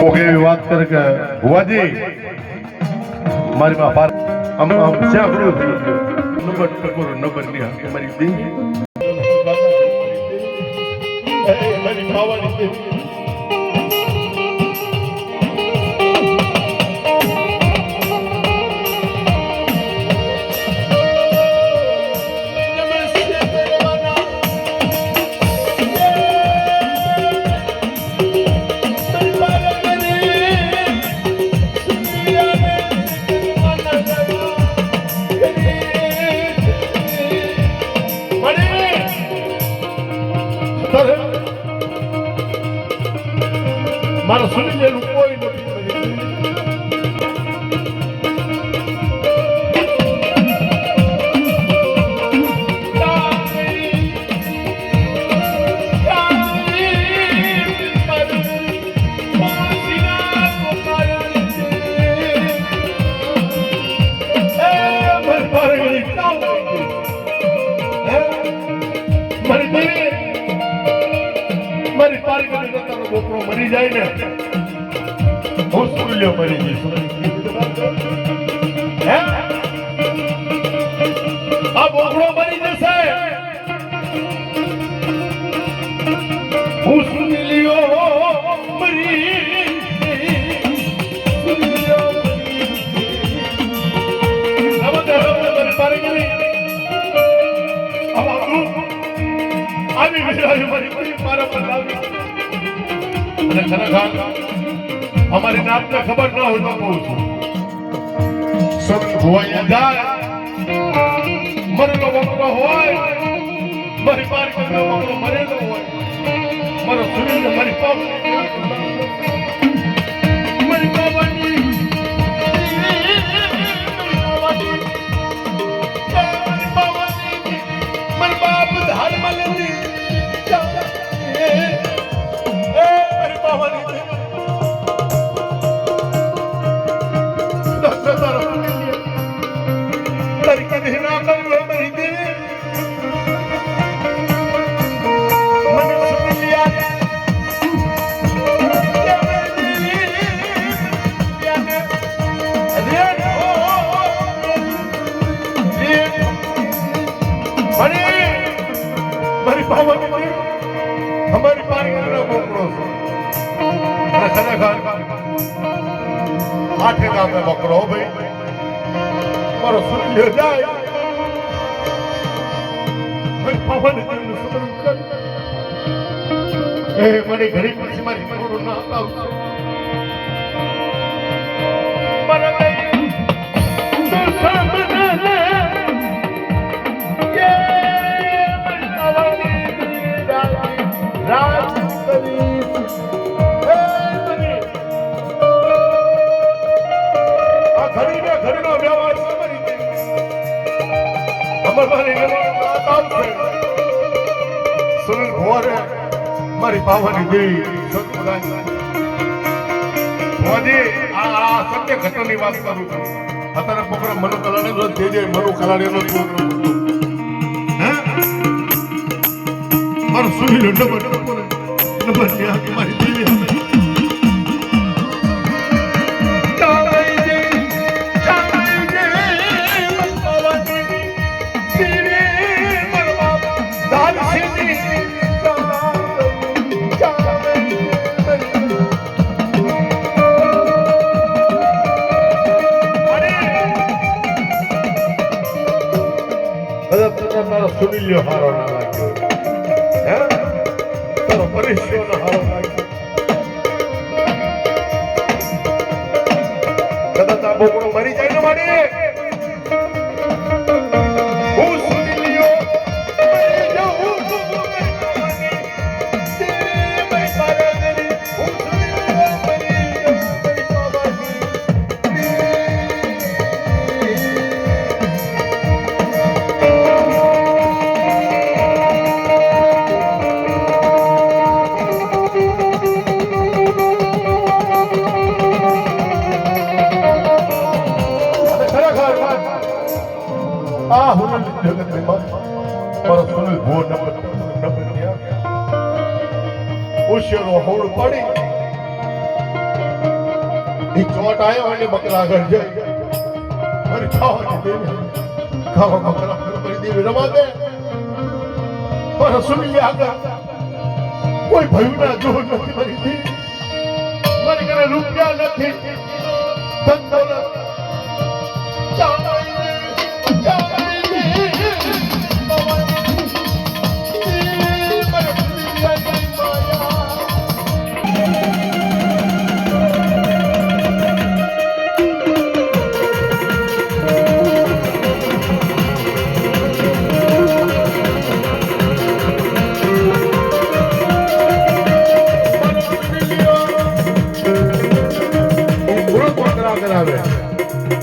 Okay વાત કરે કે ભુવાજી મારી માં પાર આમ જ્યાં પડ્યો નંબર ટકોર નંબર ની હાકે મારી દેવી મારી ખાવાની દેવી મારો સુની જેલું કોઈ નથી મારી પારગણી તારો છોકરો મરી જાય ને હું સુલ્યો મરી જઈશ હે આ બોકડો મરી જશે હું સુલ્યો મરી મારી પારગણી આવી વિચાર્યું મારી મારા પર લાવી અને ખરેખર અમારી નાતને ખબર ન હોય તો કહું છું સબ ભુવાયા જાય મરેલો વકરો હોય મારી પાર કરનો વકરો મરેલો હોય મારો સુનિલ મારી પાપ મારી પાવાની મારી બાપ ધાર મળે हमारी पारगणना बकरो खरेखर आठे गाम में बकरो भाई मारो सुन लियो जाए मैं पवन નું સ્મરણ કર એ મારી ઘડી પછી મારી બકરો ના આવશે મારા સુનિલ ભુવારે મારી પાવાની દેવી ભુવાજી આ સત્ય ઘટનાની વાત કરું છું અત્યારે પોકરા મનુ કલાડે જો જે મનુ કલાડે નો છોકરો હે મારો સુનિલ નંબર મારી દેવી સુનિલ્યો હારો ના લાગ્યો હે તારો પરિશ્યો ના હારો લાગ્યો કદાચ આ બોકડો મરી જાય ને માડી હું સુનિલ્યો મરી જાઉં આ હુનલ જગત માં મારો સુનિલ ભો નંબર ગયા ઓશિયાનો હોળ પડી એ ચોટ આવ્યો અને બકરા આગળ જાય અને ખાવા બકરા કરી દેવી રમા દે પણ સુની આગળ કોઈ ભયું ના જોર નથી મારી દી મારી ઘરે રૂપિયા નથી ધન દોલત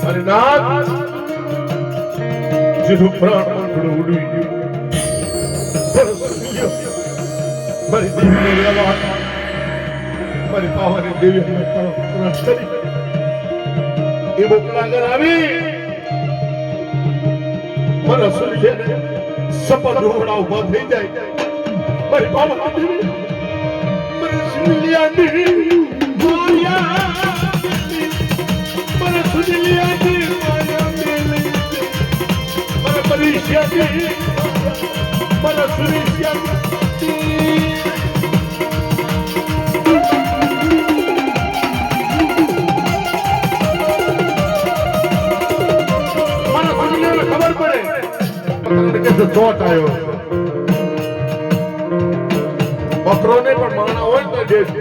અને નાથ જેનું પ્રાણ મંગળ ઉડી ગયું મારી દેવીને રહેવા મારી પાવાની દેવી એ બોકડા આગળ આવી મારા સૂર્ય સપન રોવડા ઉભા થઈ જાય મારી પાવાની દેવી મારી સૂર્યાની મને સુનિયાની માયા મેલી મને પરીક્ષાની મને સુનિયાની મને સુનિયાને ખબર પડે કે ચોટ આવ્યો બકરો ને પણ માણા હોય તો દેશ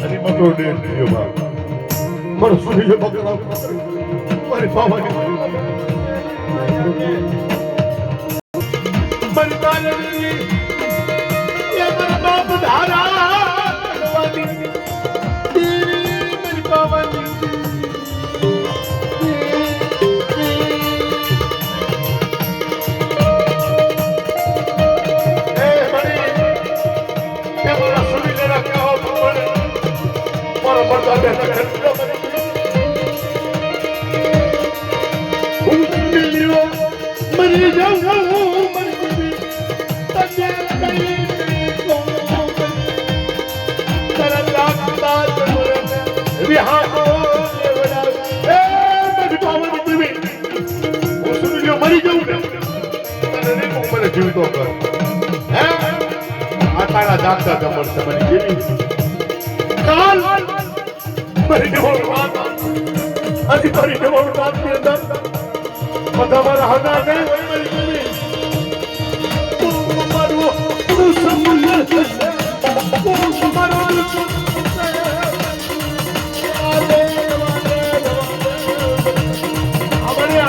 અને બકરો દેશ થયો ભાવ મારો સુનિયો બકરા મારી પાવાની બરબાની એ મારા બાપ ધારા કરવાની મારી પાવાની એ મારી કે મારા સુનિયો રાખવા પડે મારા બરબાદ મરી જાઉં મરી તને કઈ તરા લાગતા વિહારો લેવડા એ મરી પાવન દીવી હું સુનિયો મરી જાઉં ને તને ને મને જીવતો કર હે આ તારા દાખલા જમર છે મને કેવી કાલ મરી જાઉં વાત આજી મરી જાઉં વાત ની અંદર બધા મારા હના નહીં હોય મારી દેવી તું મારો તું સમુદ્ર છે તું મારો આલે અમારે આ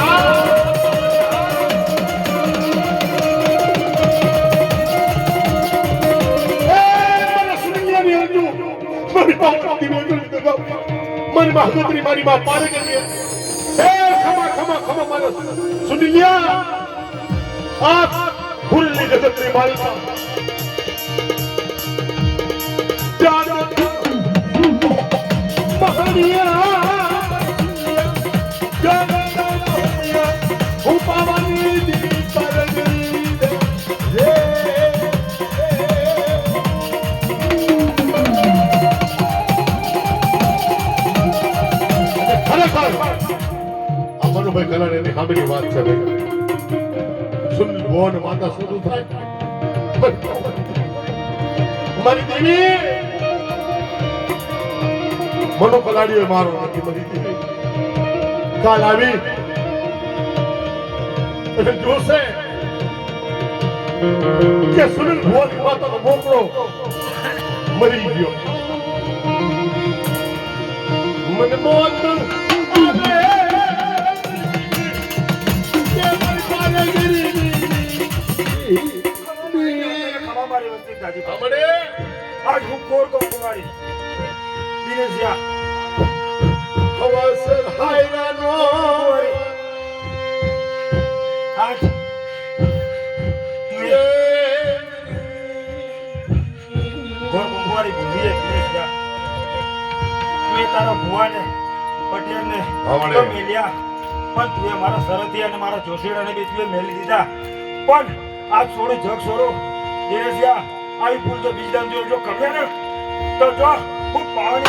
મારા સુનિયાની હજુ મારી પાછી દીવી મારી મહાગત્રી મારી માં પારે કરી खमा सुन लिया आप फुल्ली जगत में मालिका ભાઈ કલાને એની સાંભળી વાત છે ભાઈ સુન બોન માતા શું થાય મારી દેવી મનો કલાડીઓ મારો નથી મારી દેવી કાલ આવી અને જોશે કે સુનિલ બોન માતાનો મોકળો મરી ગયો મને મોત आज हुकोर को कुमारी दिनेशिया हवासर हायरानो आज ये गोर कुमारी बुद्धि है दिनेशिया ये तारा बुआ ने पटेल ने तो मिलिया पण તું મારા સરહદી અને મારા જોશીડાને બી તું મેલી દીધા પણ આજ છોડે જગ છોડો દિનેશિયા आई फूल जो बीज दान जो कर रहे हैं तो जो खूब पानी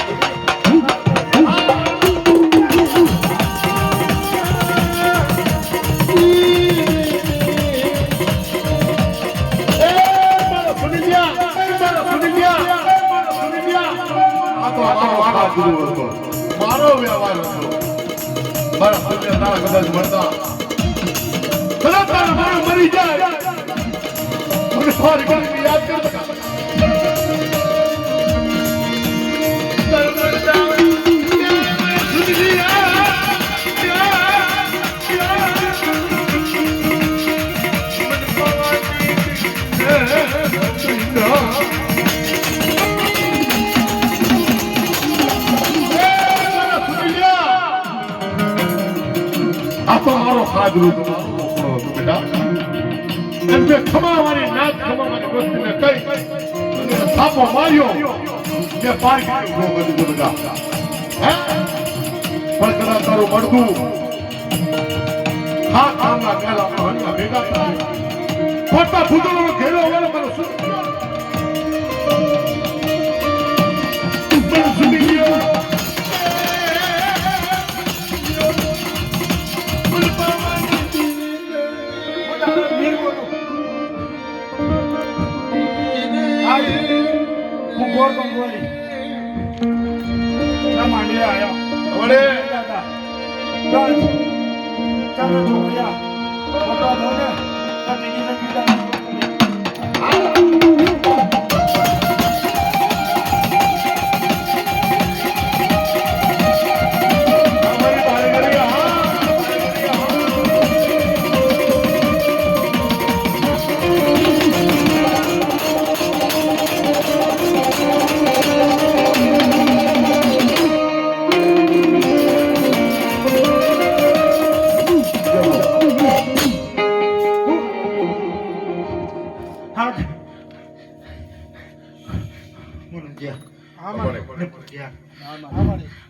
તો મારો ગુરુ હતો, મારો વ્યવહાર હતો. મારા પુણ્ય તારા કદાચ મળતા કદાચ તારા મારો મરી જાય મને ફરી કરીને યાદ કરતા. મારો ખાધરું બેટા એમને ખમાવાની નાક ખમાવાની વસ્તુને કઈ થાપો માર્યો કે પાર કરી બધું બધા હે પણ કદાચ તારું મળતું હા કામના ગેલા મહનના ભેગા થાય ખોટા ફૂટવાનો ઘેરો વાળો મારો શું સુની ગયો.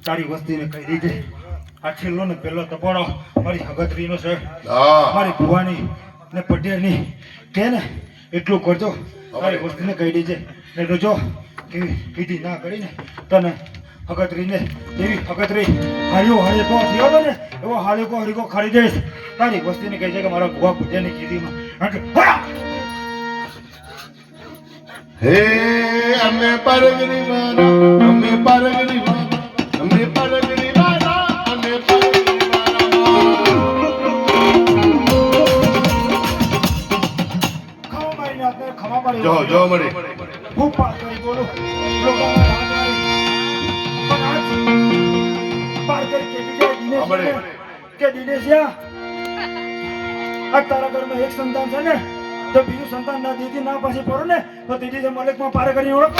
તારી વસ્તીને કહી દીધે આ છેલ્લો ને પેલો તપોડો મારી હગતરીનો છે, મારી ભુવાની ને પટેલની કે ને એટલું કરજો. તારી વસ્તીને કહી દેજે ને જો કેવી કીધી ના કરીને તને હગતરીને એવી હગતરી હાલ્યો હરેકો થયો ને એવો હાલ્યો હરીકો ખાલી દઈશ. તારી વસ્તીને કહી છે કે મારા ભુવા પટેલની કીધીમાં હે અમે પરગરી વાળા અમે પરગરી વાળા અમે પરગરી વાળા અમે પરગરી વાળા જો જો મળી ખૂબ પાર કરી બોલો લોકોના રાજ પણ આજ પાર કરી કે દિનેશિયા આ તારા ઘરમાં એક સંતાન છે ને તો બીજું સંતાન ના દીધી ના પાછી પડો ને તો દીદી મલેકમાં પાર કરી ઓળખ